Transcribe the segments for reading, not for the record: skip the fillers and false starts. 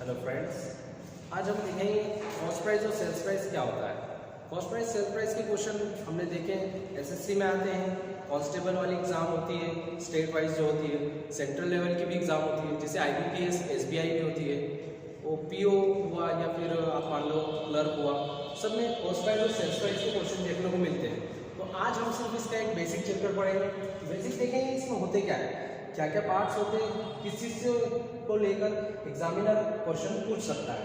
Hello friends, आज हम देखेंगे कॉस्ट प्राइस और सेल्स प्राइस क्या होता है। कॉस्ट प्राइस सेल्स प्राइस के क्वेश्चन हमने देखे एसएससी में आते हैं, कांस्टेबल वाली एग्जाम होती है, स्टेट वाइज जो होती है, सेंट्रल लेवल की भी एग्जाम होती है, जैसे IBPS SBI भी होती है, वो PO हुआ या फिर आप मान लो क्लर्क हुआ, सब में कॉस्ट प्राइस और सेल्स प्राइस के क्वेश्चन देखने को मिलते हैं। तो आज हम सिर्फ इसका एक बेसिक चैप्टर पढ़ेंगे। बेसिक देखेंगे इसमें होते क्या है, क्या क्या पार्ट्स होते हैं, किस चीज़ से को लेकर एग्जामिनर क्वेश्चन पूछ सकता है।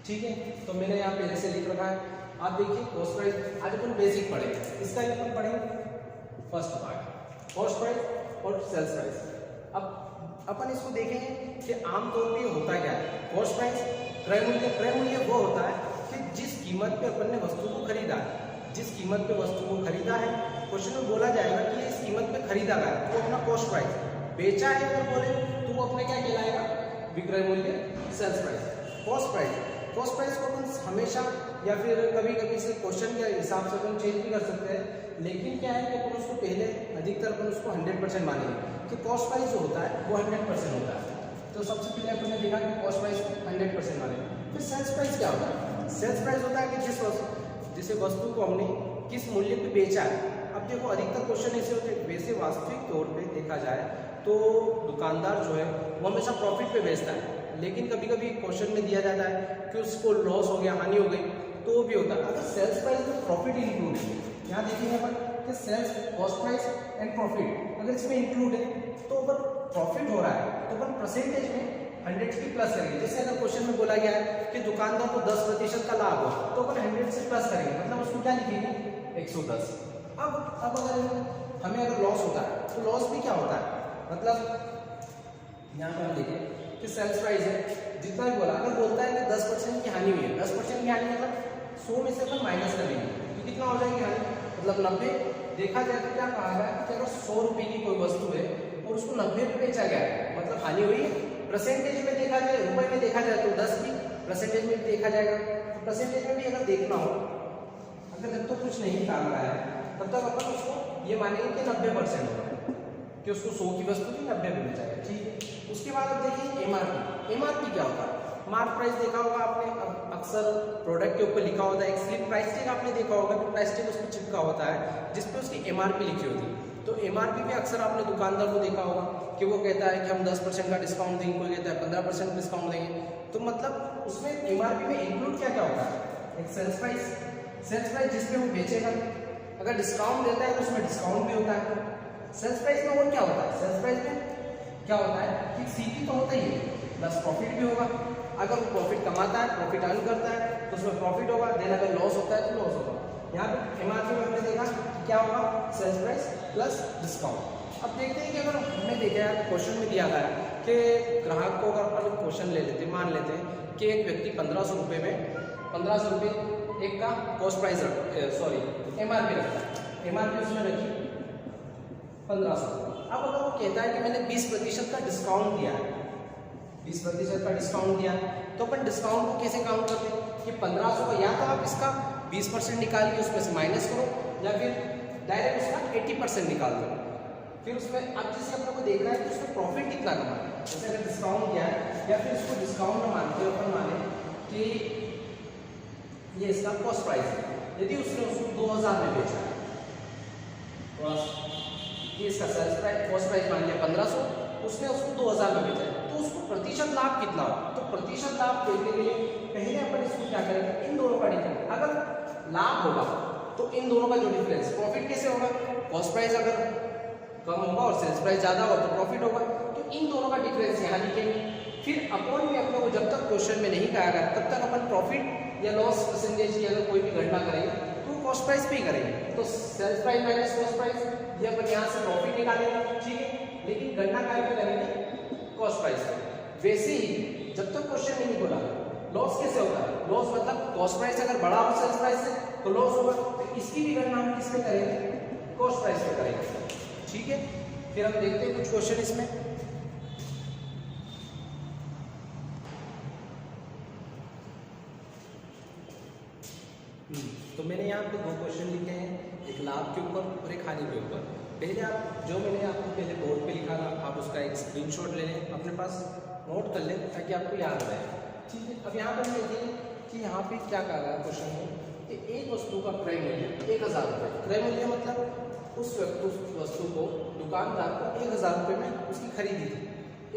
ठीक है, तो मैंने यहाँ पहले से लिख रखा है, आप देखिए कॉस्ट प्राइस। आज अपन बेसिक पढ़ेंगे, इसका ही अपन पढ़ेंगे फर्स्ट पार्ट, कॉस्ट प्राइस और सेल्स प्राइस। अब अपन इसको देखेंगे कि आमतौर पे होता क्या है। कॉस्ट प्राइस क्रय मूल्य, क्रय मूल्य वो होता है कि जिस कीमत पे अपन ने वस्तु को खरीदा है, जिस कीमत पे वस्तु को खरीदा है, क्वेश्चन में बोला जाएगा कि ये इस कीमत पे खरीदा गया है, तो अपना कॉस्ट प्राइस। बेचा है अगर बोले तो वो अपने क्या कहलाएगा, विक्रय मूल्य, sales price. Cost price, cost price को अपन हमेशा या फिर कभी कभी से क्वेश्चन के हिसाब से अपन चेंज भी कर सकते हैं, लेकिन क्या है कि अपन उसको पहले अधिकतर अपन उसको 100% मानेंगे कि कॉस्ट प्राइस जो होता है वो 100% होता है। तो सबसे पहले अपन ने देखा कि कॉस्ट प्राइस 100% मानेंगे। फिर सेल्स प्राइस क्या होता है, सेल्स प्राइस होता है कि जिस वस्तु को हमने किस मूल्य पे बेचा है। अब देखो अधिकतर क्वेश्चन ऐसे होते हैं, वैसे वास्तविक तौर पे देखा जाए तो दुकानदार जो है वो हमेशा प्रॉफिट पे बेचता है, लेकिन कभी कभी क्वेश्चन में दिया जाता है कि उसको लॉस हो गया, हानि हो गई, तो वो भी होता है। अगर सेल्स प्राइस में प्रॉफिट इंक्लूड है, यहाँ देखेंगे अपन कि sales, cost price and profit अगर इसमें इंक्लूड है, तो अगर प्रॉफिट हो रहा है तो अपन परसेंटेज में 100 की प्लस करेंगे। जैसे अगर क्वेश्चन में बोला गया है कि दुकानदार को 10% का लाभ हो, तो अपन 100 से प्लस करेंगे, मतलब उसको क्या लिखेंगे, 110। अब अगर हमें अगर लॉस होता है तो लॉस भी क्या होता है, मतलब यहाँ पर हम देखें कि सेल्स प्राइस है, जितना भी बोला, अगर बोलता है कि 10% की हानि हुई है, 10% की हानि मतलब 100 में से अपन माइनस करेंगे तो कितना हो जाएगी हानि, मतलब 90। देखा जाए तो क्या कहा गया कि अगर 100 रुपये की कोई वस्तु है और उसको 90 पे बेचा गया है, मतलब हानि हुई है। परसेंटेज में देखा जाए, रुपए में देखा जाए तो 10 की, परसेंटेज में भी देखा जाएगा तो परसेंटेज में भी अगर देखना हो, अगर जब तो कुछ नहीं काम रहा है तब तक अपन उसको ये मानेंगे कि 90% होगा, कि उसको 100 की वस्तु की 90 में बेचा है। ठीक है, उसके बाद अब देखिए MRP। MRP क्या होता है, मार्क प्राइस देखा होगा आपने, अक्सर प्रोडक्ट के ऊपर लिखा होता है एक स्लिप, प्राइस टैग आपने देखा होगा कि प्राइस टैग उसमें चिपका होता है जिसपे उसकी MRP लिखी होती है। तो MRP पे अक्सर आपने दुकानदार को देखा होगा कि वो कहता है कि हम 10% का डिस्काउंट देंगे, कोई कहता है 15% डिस्काउंट देंगे। तो मतलब उसमें MRP में इंक्लूड क्या क्या होता है, एक सेल्स प्राइस, सेल्स प्राइस जिसपे वो बेचेगा, अगर डिस्काउंट देता है तो उसमें डिस्काउंट भी होता है। सेल्स प्राइस में और क्या होता है, सेल्स प्राइस में क्या होता है कि CP तो होता ही है, प्लस प्रॉफिट भी होगा। अगर वो प्रॉफिट कमाता है, प्रॉफिट अर्न करता है तो उसमें प्रॉफिट होगा, देन अगर लॉस होता है तो लॉस होगा। यहाँ पे MRP में हमने देखा कि क्या होगा, सेल्स प्राइस प्लस डिस्काउंट। अब देखते हैं कि अगर हमने देखा है क्वेश्चन में दिया गया है कि ग्राहक को अगर अपन क्वेश्चन ले लेते, मान लेते हैं कि एक व्यक्ति 1500 रुपये में 1500 रुपये एक का कॉस्ट प्राइस MRP रखता है, MRP उसमें रखी 1500। अब अगर वो कहता है कि मैंने 20% का डिस्काउंट दिया है, 20% का डिस्काउंट दिया, तो अपन डिस्काउंट को कैसे काउंट करते हैं कि 1500 का, या तो आप इसका 20% निकाल के उसमें से माइनस करो, या फिर डायरेक्ट उसका 80% निकाल दो। फिर उसमें अब जैसे अपन को देखना है कि उसमें प्रॉफिट कितना कमा है, जैसे अगर डिस्काउंट दिया है या फिर इसको डिस्काउंट में मानते हो, अपन माने कि ये इसका कॉस्ट प्राइस है, यदि उसने उसको 2000 में बेचा है, ये इसका सेल्स प्राइस, कॉस्ट प्राइस मान लिया 1500, उसने उसको 2000 में बेचा है, तो उसको प्रतिशत लाभ कितना हो। तो प्रतिशत लाभ देखने के लिए पहले अपन इसको क्या करेंगे, इन दोनों का डिफरेंस, अगर लाभ होगा तो इन दोनों का जो डिफरेंस, प्रॉफिट कैसे होगा, कॉस्ट प्राइस अगर कम होगा और सेल्स प्राइस ज्यादा होगा तो प्रॉफिट होगा, तो इन दोनों का डिफरेंस यहाँ लिखेंगे। फिर अपॉन में अपने को जब तक क्वेश्चन में नहीं कहा गया तब तक अपन प्रॉफिट या लॉस परसेंटेज की अगर कोई भी गणना करेंगे तो कॉस्ट प्राइस पे ही करेंगे। तो sales price minus cost price, ये अपन यहाँ से प्रॉफिट निकालेंगे, ठीक है, लेकिन गणना करके करेंगे कॉस्ट प्राइस पे। वैसे ही जब तक क्वेश्चन में नहीं बोला लॉस कैसे होता है, लॉस मतलब कॉस्ट प्राइस अगर बड़ा हो सेल्स प्राइस से तो लॉस होगा, तो इसकी भी गणना हम किस पे करेंगे, कॉस्ट प्राइस पे करेंगे। ठीक है, फिर हम देखते हैं कुछ क्वेश्चन इसमें। तो मैंने यहाँ पे 2 क्वेश्चन लिखे हैं, एक लाभ के ऊपर और एक हानि के ऊपर। पहले आप जो मैंने आपको पहले बोर्ड पे लिखा था, आप उसका एक स्क्रीनशॉट ले लें अपने पास, नोट कर ले ताकि आपको याद रहे। ठीक है, अब यहाँ पर देखिए कि यहाँ पे क्या कहा गया क्वेश्चन में कि एक वस्तु का क्रय मूल्य 1000 रुपये। क्रय मूल्य मतलब उस वस्तु को दुकानदार को 1000 रुपये में उसकी खरीदी थी,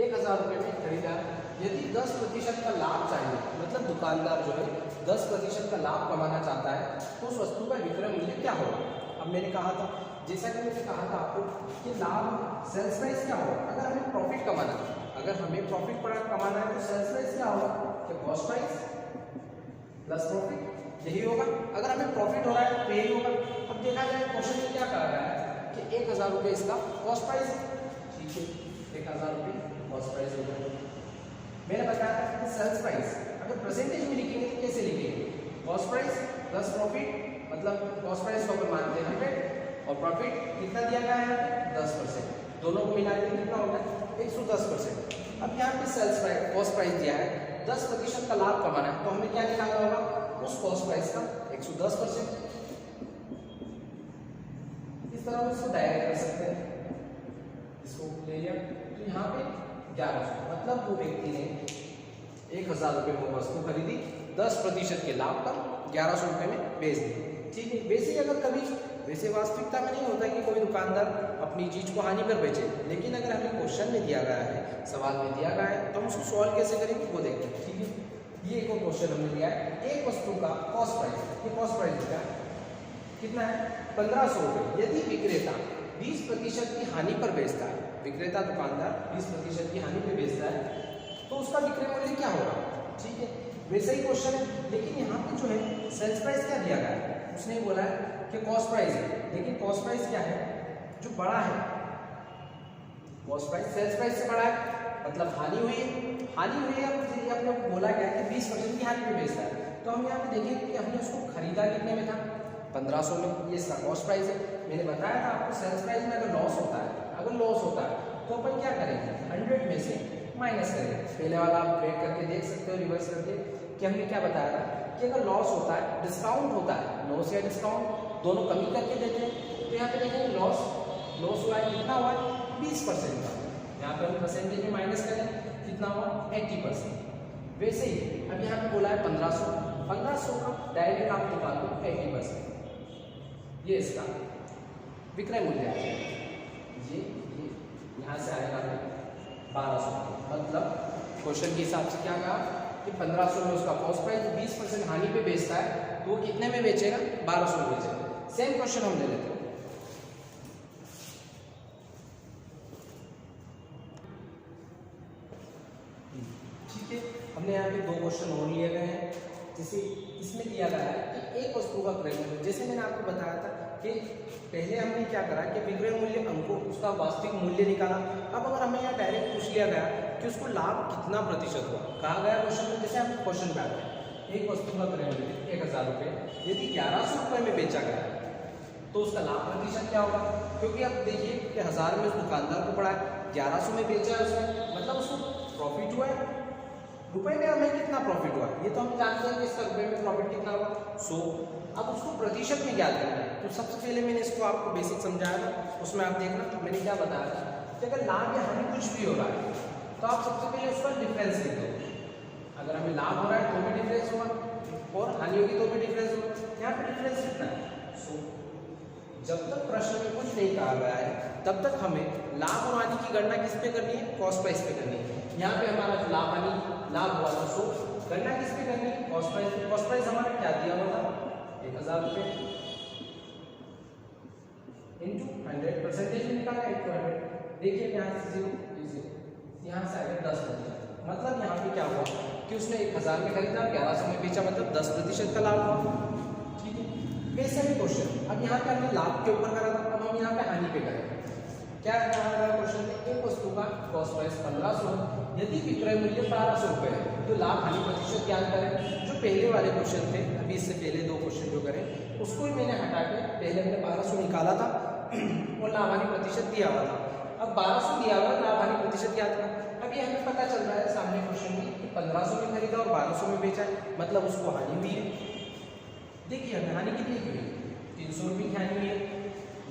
1000 रुपये में खरीदा। यदि 10% का लाभ चाहिए, मतलब दुकानदार जो है 10% का लाभ कमाना चाहता है, तो उस वस्तु का विक्रय मूल्य क्या होगा। अब मैंने कहा था, जैसा कि मैंने कहा था आपको कि लाभ सेल्स प्राइस क्या होगा। अगर हमें प्रॉफिट कमाना है, अगर हमें प्रॉफिट कमाना है तो सेल्स प्राइस क्या होगा कि कॉस्ट प्राइस प्लस प्रॉफिट, यही होगा। अगर हमें प्रॉफिट हो रहा है तो यही होगा। अब देखा जाए क्वेश्चन में क्या कहा गया है कि 1000 रुपये इसका कॉस्ट प्राइस है। ठीक है, 1000 रुपये कॉस्ट प्राइस होगा। मैंने बताया था कि सेल्स प्राइस अगर परसेंटेज में लिखेंगे तो कैसे लिखेंगे, कॉस्ट प्राइस प्लस प्रॉफिट, मतलब कॉस्ट प्राइस को अपन मानते हैं 100 और प्रॉफिट कितना दिया गया है 10%, दोनों को मिला के कितना होगा 110%। अब यहाँ पे सेल्स प्राइस कॉस्ट प्राइस दिया है, 10% का लाभ कमाना है, तो हमें क्या निकालना होगा उस कॉस्ट प्राइस का 110%। इस तरह हम इसको डायरेक्ट कर सकते हैं, इसको ले लिया तो यहाँ पे 1100, मतलब वो व्यक्ति ने 1000 रुपये में वस्तु खरीदी, 10% के लाभ पर 1100 रुपये में बेच दी। ठीक है, वैसे अगर कभी वैसे वास्तविकता में नहीं होता कि कोई दुकानदार अपनी चीज को हानि पर बेचे, लेकिन अगर हमें क्वेश्चन में दिया गया है, सवाल में दिया गया है, तो हम उसको सॉल्व कैसे करेंगे वो देखते हैं। ठीक है, ये एक क्वेश्चन हमने दिया है, एक वस्तु का कॉस्ट प्राइस, ये कॉस्ट प्राइस क्या कितना है 1500 रुपये। यदि विक्रेता 20% की हानि पर बेचता है, विक्रेता दुकानदार 20% की हानि पर बेचता है, तो उसका विक्रय मूल्य क्या होगा। ठीक है, वैसे ही क्वेश्चन है, लेकिन यहाँ पे जो है सेल्स प्राइस क्या दिया गया है, उसने बोला है कि कॉस्ट प्राइस है, लेकिन कॉस्ट प्राइस क्या है जो बड़ा है, कॉस्ट प्राइस सेल्स प्राइस से बड़ा है, मतलब हानि हुई है। हानि हुई है, अब आपने बोला गया कि 20% की हानि पे बेचता है, तो हम यहाँ पे देखेंगे कि हमने उसको खरीदा कितने में था 1500 में, ये इसका कॉस्ट प्राइस है। मैंने बताया था आपको सेल्स प्राइस में अगर लॉस होता है तो अपन क्या करेंगे 100 में से माइनस करेंगे। पहले वाला आप ब्रेक करके देख सकते हो, रिवर्स करके, कि हमने क्या बताया था कि अगर लॉस होता है, डिस्काउंट होता है, लॉस या डिस्काउंट दोनों कमी करके देते हैं, तो यहाँ पे देखेंगे लॉस हुआ है, कितना हुआ है 20% का, यहाँ पे हम परसेंटेज में माइनस करें कितना हुआ 80%। वैसे ही अब यहाँ पे बोला है 1500 का डायरेक्ट आप निकाल दो 80%, ये इसका विक्रय मूल्य आएगा। ये यहाँ से आएगा 1200, मतलब क्वेश्चन के हिसाब से क्या कहा कि 1500 में उसका कॉस्ट प्राइस 20% हानि पे बेचता है, तो वो कितने में बेचेगा 1200 में बेचेगा। सेम क्वेश्चन हम ले लेते हैं। ठीक है, हमने यहाँ पे 2 क्वेश्चन और लिए गए हैं। जैसे इसमें दिया गया है कि एक वस्तु का क्रय मूल्य, जैसे मैंने आपको बताया था कि पहले हमने क्या करा कि विक्रय मूल्य अंको उसका वास्तविक मूल्य निकाला। अब अगर हमें यहाँ डायरेक्ट पूछ लिया गया कि उसको लाभ कितना प्रतिशत हुआ, कहा गया क्वेश्चन में, जैसे हम क्वेश्चन पे आते हैं, एक वस्तु का क्रय मूल्य 1000 रुपये, यदि 1100 रुपये में बेचा गया तो उसका लाभ प्रतिशत क्या होगा। क्योंकि अब देखिए कि 1000 में उस दुकानदार को पड़ा है, 1100 में बेचा है उसने, मतलब उसको प्रॉफिट हुआ है। रुपए में हमें कितना प्रॉफिट हुआ ये तो हम जानते हैं कि इसका रुपए में प्रॉफिट कितना हुआ 100। अब उसको प्रतिशत में ज्ञात करना है, तो सबसे पहले मैंने इसको आपको बेसिक समझाया था, उसमें आप देखना मैंने क्या बताया था कि अगर लाभ या हानि कुछ भी हो रहा है तो आप सबसे पहले उसका डिफरेंस लिख दो। अगर हमें लाभ हो रहा है तो भी डिफरेंस होगा और हानि होगी तो भी डिफरेंस होगा। यहाँ पे डिफरेंस कितना है 100। जब तक प्रश्न में कुछ नहीं कहा गया है तब तक हमें लाभ और हानि की गणना किस पे करनी है, कॉस्ट प्राइस पे करनी है। यहाँ पे हमारा जो लाभ हुआ था 100, गणना किस पे करनी है, कॉस्ट प्राइस पे। कॉस्ट प्राइस हमारा क्या दिया हुआ था 1000 रुपये इंटू 100, परसेंटेज में निकाला 100। देखिए यहाँ से 0, यहाँ से आएगा 10%, मतलब यहाँ पे क्या हुआ कि उसने 1000 में खरीदा, 1100 में बेचा, मतलब 10% का लाभ हुआ। ठीक है, वैसे ही क्वेश्चन अब यहाँ पे हमने लाभ के ऊपर करा था, अब हम यहाँ पे हानि पे करेंगे। क्या कहा गया क्वेश्चन में, एक वस्तु का कॉस्ट प्राइस 1500, यदि विक्रय मूल्य 1200 रुपये है तो लाभ हानि प्रतिशत ज्ञात करें। जो पहले वाले क्वेश्चन थे, अभी इससे पहले 2 क्वेश्चन जो करें उसको ही मैंने हटा के पहले हमने 1200 निकाला था और लाभ हानि प्रतिशत दिया हुआ था। अब 1200 दिया हुआ, लाभ हानि प्रतिशत ज्ञात करें। अब ये हमें पता चल रहा है सामने क्वेश्चन में कि 1500 में खरीदा और 1200 में बेचा है, मतलब उसको हानि हुई है। देखिए हमें हानि कितनी की हुई, 300 रुपये की हानि हुई है।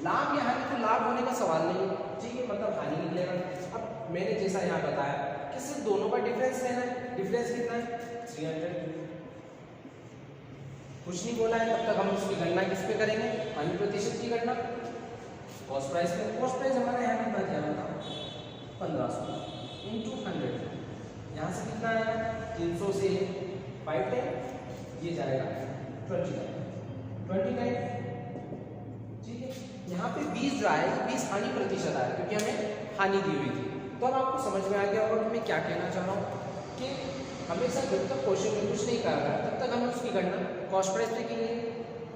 लाभ या हानि तो लाभ होने का सवाल नहीं है, ठीक है, मतलब हानि निकलेगा। अब मैंने जैसा यहाँ बताया कि सिर्फ दोनों का डिफरेंस लेना है। डिफरेंस कितना है? 300। कुछ नहीं बोला है, तब तक हम उसकी गणना किस पे करेंगे? हानि प्रतिशत की गणना कॉस्ट प्राइस पे। कॉस्ट प्राइस हमारा यहाँ कितना दिया था? 1500 इंटू 100। यहाँ से कितना आएगा? 300 से 510 ये जाएगा 29। ठीक है, यहाँ पे 20 जो आएगा 20 हानि प्रतिशत आया क्योंकि हमें हानि दी हुई थी। तो अब आपको समझ में आ गया और मैं क्या कहना चाह रहा हूँ कि हमेशा जब तक क्वेश्चन में कुछ नहीं कर रहा है तब तक हमें उसकी गणना कॉस्ट प्राइस पे की है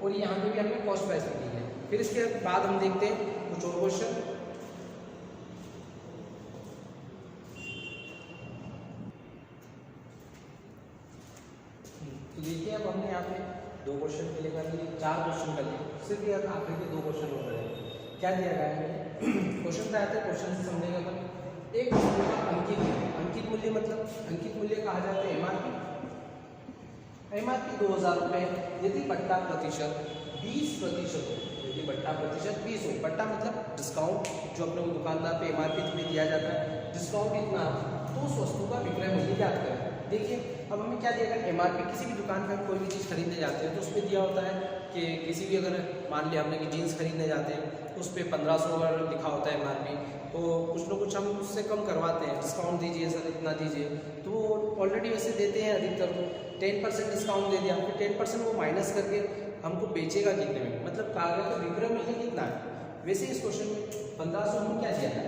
और यहाँ पे भी हमने कॉस्ट प्राइस पे की है। फिर इसके बाद हम देखते हैं कुछ और क्वेश्चन। तो देखिए अब हमने यहाँ पे 2 क्वेश्चन के लिए कर लिए, 4 क्वेश्चन कर लिए, सिर्फ ये आखिर के 2 क्वेश्चन हो रहे हैं। क्या दिया गया है? क्वेश्चन क्या आता है, क्वेश्चन से समझेंगे अपन। एक वस्तु का अंकित मूल्य, अंकित मूल्य मतलब अंकित मूल्य कहा जाता है एमआरपी। एमआरपी 2000 रुपये यदि बट्टा प्रतिशत 20% हो, यदि बट्टा प्रतिशत 20 हो, बट्टा मतलब डिस्काउंट जो अपने को दुकानदार पे एमआरपी में दिया जाता है, डिस्काउंट इतना तो उस वस्तु का विक्रय मूल्य ज्ञात करें। देखिए अब हमें क्या दिया गया? एमआरपी किसी भी दुकान पर हम कोई भी चीज़ खरीदने जाते हैं तो उस पर दिया होता है कि किसी भी अगर मान लिया हमने कि जीन्स खरीदने जाते हैं तो उस पर 1500 अगर लिखा होता है एमआरपी, तो कुछ ना कुछ हम उससे कम करवाते हैं, डिस्काउंट दीजिए सर इतना दीजिए, तो वो ऑलरेडी वैसे देते हैं अधिकतर तो 10% डिस्काउंट दे दिया, फिर 10% वो माइनस करके हमको बेचेगा कितने में, मतलब कागज का विक्रय मूल्य कितना है। वैसे इस क्वेश्चन में 1500 हमको क्या दिया है?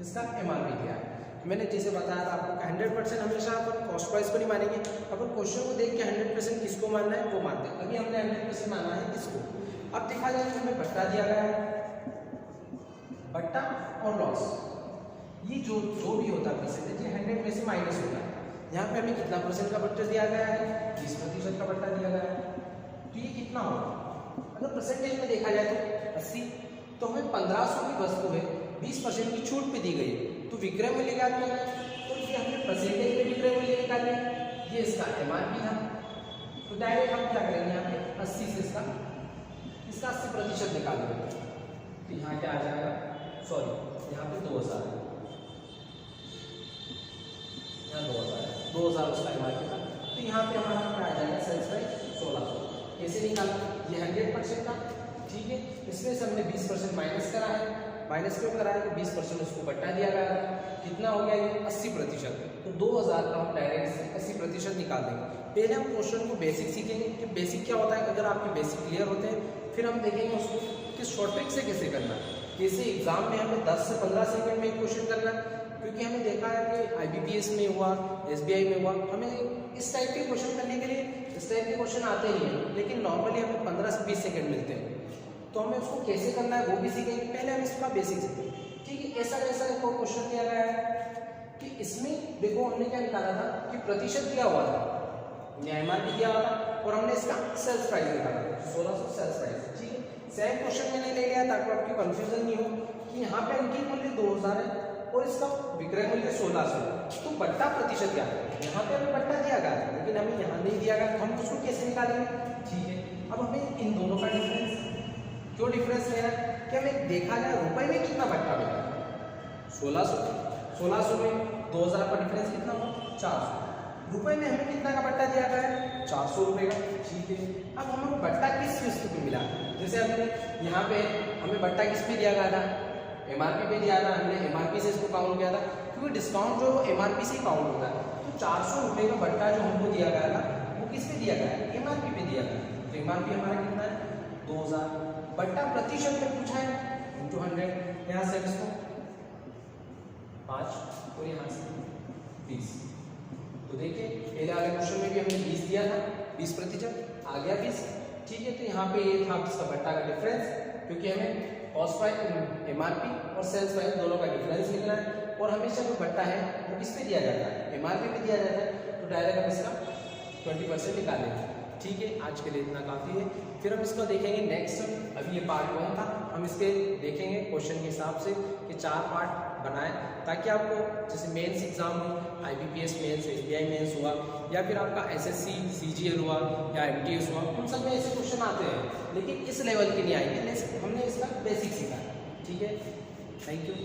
इसका एमआरपी दिया है। मैंने जैसे बताया था आपको 100% हमेशा अपन कॉस्ट प्राइस को नहीं मानेंगे, अपन क्वेश्चन को देख के 100% किसको मानना है वो मानते हैं। अभी हमने 100% माना है किसको। अब देखा जाए तो हमें बट्टा दिया गया है, बट्टा और लॉस ये जो भी होता है परसेंटेज 100 में से माइनस होता है। यहाँ पे हमें कितना परसेंट का बट्टा दिया गया है? 20% का बट्टा दिया गया है। तो ये कितना होगा? अगर परसेंटेज में देखा जाए तो 80, तो हमें 1500 की वस्तु है 20% की छूट पे दी गई, तो विक्रय मूल्य क्या करना है? तो ये हमने परसेंटेज में विक्रय मूल्य निकालना है। ये इसका एमआरपी था, तो डायरेक्ट हम क्या करेंगे? यहाँ पे 80 से इसका 80% निकाल देंगे। तो यहाँ क्या आ जाएगा? सॉरी यहाँ पे 2000, यहाँ 2000 उसका एमआरपी था। तो यहाँ पे हमारा क्या आ जाएगा? Sales price 1600। कैसे निकाला? ये 100% था, ठीक है, इसमें से हमने 20% माइनस करा है। माइनस क्यों करा है? तो 20% उसको बट्टा दिया गया है। कितना हो गया ये? 80%। तो 2000 का हम डायरेक्ट से 80% निकाल देंगे। पहले हम क्वेश्चन को बेसिक सीखेंगे कि बेसिक क्या होता है। अगर आपके बेसिक क्लियर होते हैं फिर हम देखेंगे उसको कि शॉर्ट ट्रिक से कैसे करना है। जैसे एग्जाम में हमें 10 से 15 सेकंड में एक क्वेश्चन करना है, क्योंकि हमें देखा है कि IBPS में हुआ, SBI में हुआ, हमें इस टाइप के क्वेश्चन करने के लिए इस टाइप के क्वेश्चन आते ही हैं, लेकिन नॉर्मली हमें 15 से 20 सेकंड मिलते हैं। तो हमें उसको कैसे करना है वो भी सीखेंगे। पहले हम इसका बेसिक सीखेंगे, ठीक है। ऐसा एक और क्वेश्चन दिया गया है कि इसमें देखो हमने क्या निकाला था कि प्रतिशत दिया हुआ था, एमआरपी दिया हुआ था और हमने इसका सेल्स प्राइस निकाला था 1600 सेल्स प्राइस, ठीक है। सेम क्वेश्चन मैंने ले लिया ताकि आपकी कंफ्यूजन नहीं हो कि यहाँ पे अंकित मूल्य 2000 है और इसका विक्रय मूल्य 1600, तो बट्टा प्रतिशत क्या है? यहाँ पे हमें बट्टा दिया गया है लेकिन हमें यहाँ नहीं दिया गया, तो हम उसको कैसे निकालेंगे? ठीक है, अब हमें इन दोनों का डिफरेंस, क्यों डिफरेंस लेना है कि हमें देखा जाए रुपए में कितना बट्टा मिला। 1600 में 2000 का डिफरेंस कितना हुआ? 400 रुपए में हमें कितना का बट्टा दिया गया है? 400 रुपए का, ठीक है। अब हमें बट्टा किस वस्तु पे मिला? जैसे हमने यहाँ पे हमें बट्टा किस पे दिया गया था? एमआरपी पे दिया था, हमने एमआरपी से इसको काउंट किया था क्योंकि डिस्काउंट जो एमआरपी से ही काउंट होता है। तो 400 रुपए का बट्टा जो हमको दिया गया था वो किस पे दिया गया है? एमआरपी पे दिया गया। तो एमआरपी हमारा कितना है? 2000। बट्टा प्रतिशत में पूछा है इंटू 100, यहाँ से इसको 5 और यहाँ से 20। तो देखिए पहले वाले क्वेश्चन में भी हमने 20 दिया था, 20% आ गया 20, ठीक है। तो यहाँ पे ये था इसका बट्टा का डिफरेंस, क्योंकि हमें कॉस्ट प्राइस एमआरपी और सेल्स प्राइस दोनों का डिफरेंस निकला है और हमेशा जो बट्टा है वो किस पे दिया जाता है? एमआरपी पे दिया जाता है। तो डायरेक्ट हम इसका 20% निकालेंगे, ठीक है। आज के लिए इतना काफ़ी है, फिर हम इसको देखेंगे नेक्स्ट। अभी ये पार्ट 1 था, हम इसके देखेंगे क्वेश्चन के हिसाब से कि 4 पार्ट बनाएं ताकि आपको जैसे मेंस एग्जाम हुई, IBPS मेंस, SBI मेंस हुआ या फिर आपका SSC CGL हुआ या MTS हुआ, उन सब में ऐसे क्वेश्चन आते हैं लेकिन इस लेवल के नहीं आएंगे। हमने इसका बेसिक सीखा, ठीक है। Thank you.